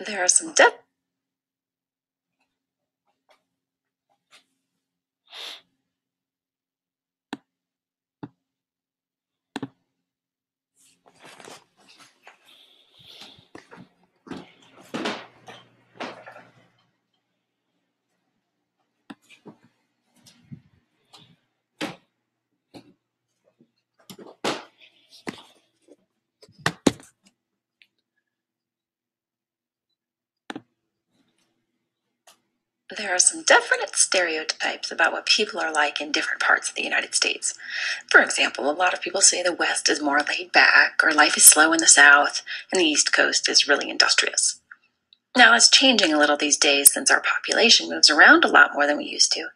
There are some definite stereotypes about what people are like in different parts of the United States. For example, a lot of people say the West is more laid back, or life is slow in the South, and the East Coast is really industrious. Now, it's changing a little these days since our population moves around a lot more than we used to,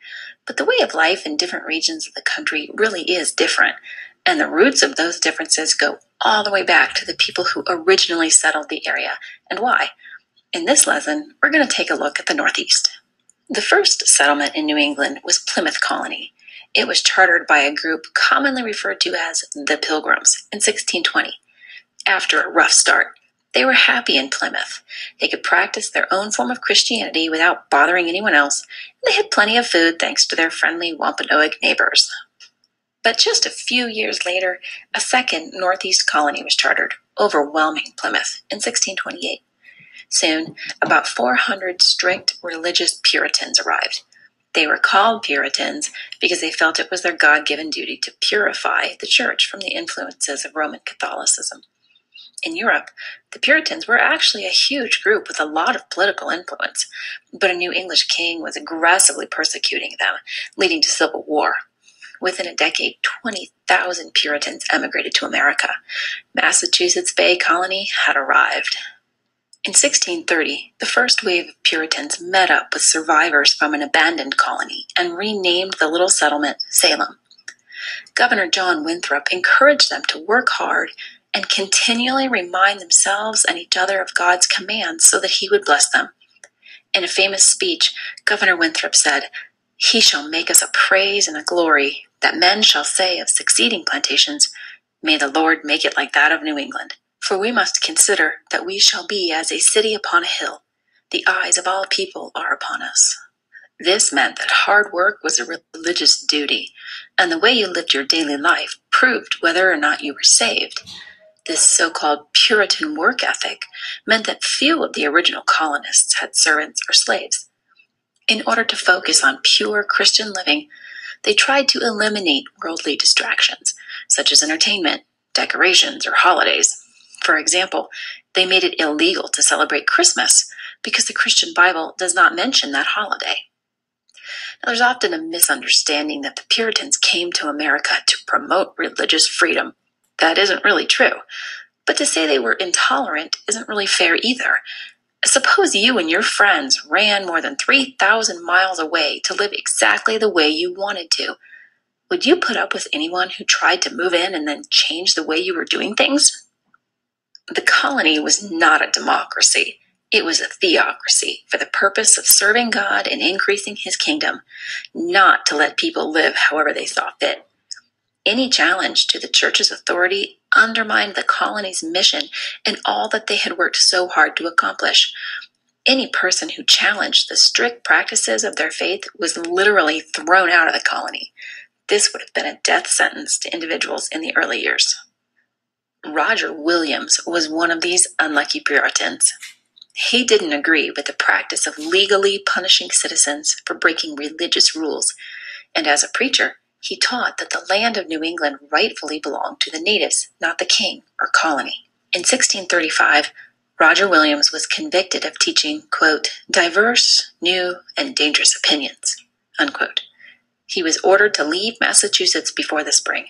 but the way of life in different regions of the country really is different, and the roots of those differences go all the way back to the people who originally settled the area, and why. In this lesson, we're going to take a look at the Northeast. The first settlement in New England was Plymouth Colony. It was chartered by a group commonly referred to as the Pilgrims in 1620. After a rough start, they were happy in Plymouth. They could practice their own form of Christianity without bothering anyone else, and they had plenty of food thanks to their friendly Wampanoag neighbors. But just a few years later, a second Northeast colony was chartered, overwhelming Plymouth, in 1628. Soon, about 400 strict religious Puritans arrived. They were called Puritans because they felt it was their God-given duty to purify the church from the influences of Roman Catholicism. In Europe, the Puritans were actually a huge group with a lot of political influence, but a new English king was aggressively persecuting them, leading to civil war. Within a decade, 20,000 Puritans emigrated to America. Massachusetts Bay Colony had arrived. In 1630, the first wave of Puritans met up with survivors from an abandoned colony and renamed the little settlement Salem. Governor John Winthrop encouraged them to work hard and continually remind themselves and each other of God's commands so that he would bless them. In a famous speech, Governor Winthrop said, "He shall make us a praise and a glory that men shall say of succeeding plantations, 'May the Lord make it like that of New England.' For we must consider that we shall be as a city upon a hill. The eyes of all people are upon us." This meant that hard work was a religious duty, and the way you lived your daily life proved whether or not you were saved. This so-called Puritan work ethic meant that few of the original colonists had servants or slaves. In order to focus on pure Christian living, they tried to eliminate worldly distractions, such as entertainment, decorations, or holidays. For example, they made it illegal to celebrate Christmas because the Christian Bible does not mention that holiday. Now, there's often a misunderstanding that the Puritans came to America to promote religious freedom. That isn't really true. But to say they were intolerant isn't really fair either. Suppose you and your friends ran more than 3,000 miles away to live exactly the way you wanted to. Would you put up with anyone who tried to move in and then change the way you were doing things? The colony was not a democracy. It was a theocracy for the purpose of serving God and increasing his kingdom, not to let people live however they saw fit. Any challenge to the church's authority undermined the colony's mission and all that they had worked so hard to accomplish. Any person who challenged the strict practices of their faith was literally thrown out of the colony. This would have been a death sentence to individuals in the early years. Roger Williams was one of these unlucky Puritans. He didn't agree with the practice of legally punishing citizens for breaking religious rules, and as a preacher, he taught that the land of New England rightfully belonged to the natives, not the king or colony. In 1635, Roger Williams was convicted of teaching, quote, "diverse, new, and dangerous opinions," unquote. He was ordered to leave Massachusetts before the spring.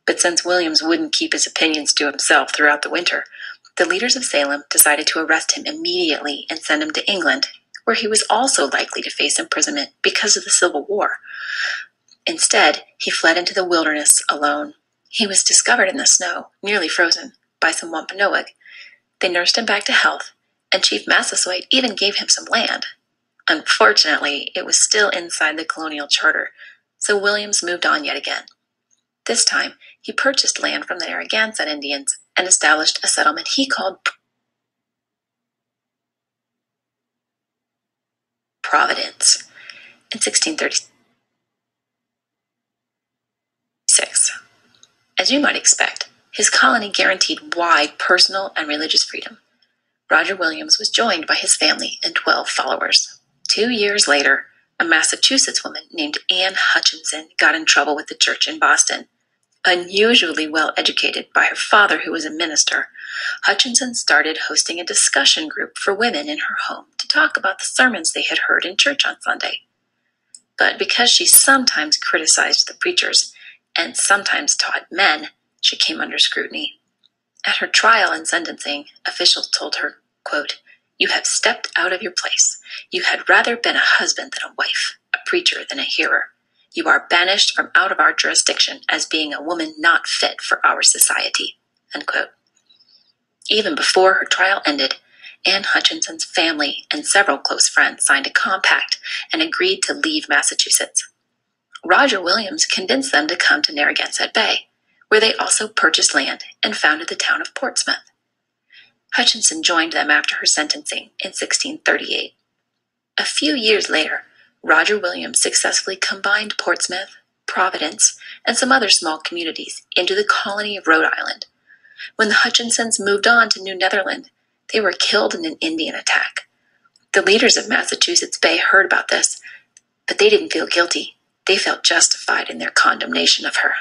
But since Williams wouldn't keep his opinions to himself throughout the winter, the leaders of Salem decided to arrest him immediately and send him to England, where he was also likely to face imprisonment because of the Civil War. Instead, he fled into the wilderness alone. He was discovered in the snow, nearly frozen, by some Wampanoag. They nursed him back to health, and Chief Massasoit even gave him some land. Unfortunately, it was still inside the colonial charter, so Williams moved on yet again. This time, he purchased land from the Narragansett Indians and established a settlement he called France in 1636. As you might expect, his colony guaranteed wide personal and religious freedom. Roger Williams was joined by his family and 12 followers. 2 years later, a Massachusetts woman named Anne Hutchinson got in trouble with the church in Boston. Unusually well educated by her father, who was a minister, Hutchinson started hosting a discussion group for women in her home to talk about the sermons they had heard in church on Sunday. But because she sometimes criticized the preachers and sometimes taught men, she came under scrutiny. At her trial and sentencing, officials told her, quote, "You have stepped out of your place. You had rather been a husband than a wife, a preacher than a hearer. You are banished from out of our jurisdiction as being a woman not fit for our society." Unquote. Even before her trial ended, Anne Hutchinson's family and several close friends signed a compact and agreed to leave Massachusetts. Roger Williams convinced them to come to Narragansett Bay, where they also purchased land and founded the town of Portsmouth. Hutchinson joined them after her sentencing in 1638. A few years later, Roger Williams successfully combined Portsmouth, Providence, and some other small communities into the colony of Rhode Island. When the Hutchinsons moved on to New Netherland, they were killed in an Indian attack. The leaders of Massachusetts Bay heard about this, but they didn't feel guilty. They felt justified in their condemnation of her.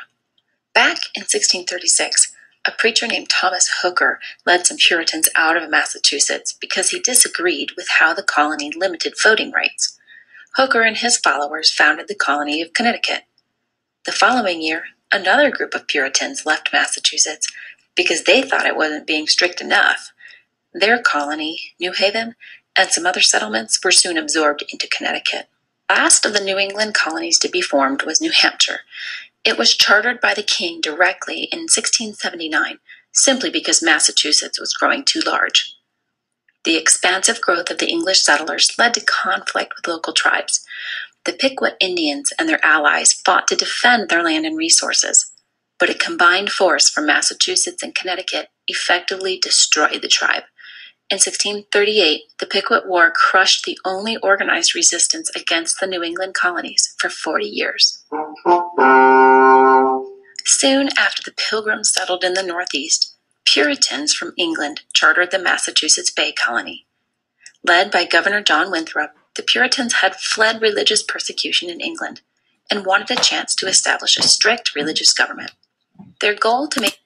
Back in 1636, a preacher named Thomas Hooker led some Puritans out of Massachusetts because he disagreed with how the colony limited voting rights. Hooker and his followers founded the colony of Connecticut. The following year, another group of Puritans left Massachusetts because they thought it wasn't being strict enough. Their colony, New Haven, and some other settlements were soon absorbed into Connecticut. Last of the New England colonies to be formed was New Hampshire. It was chartered by the king directly in 1679, simply because Massachusetts was growing too large. The expansive growth of the English settlers led to conflict with local tribes. The Pequot Indians and their allies fought to defend their land and resources, but a combined force from Massachusetts and Connecticut effectively destroyed the tribe. In 1638, the Pequot War crushed the only organized resistance against the New England colonies for 40 years. Soon after the Pilgrims settled in the Northeast, Puritans from England chartered the Massachusetts Bay Colony. Led by Governor John Winthrop, the Puritans had fled religious persecution in England and wanted a chance to establish a strict religious government. Their goal to make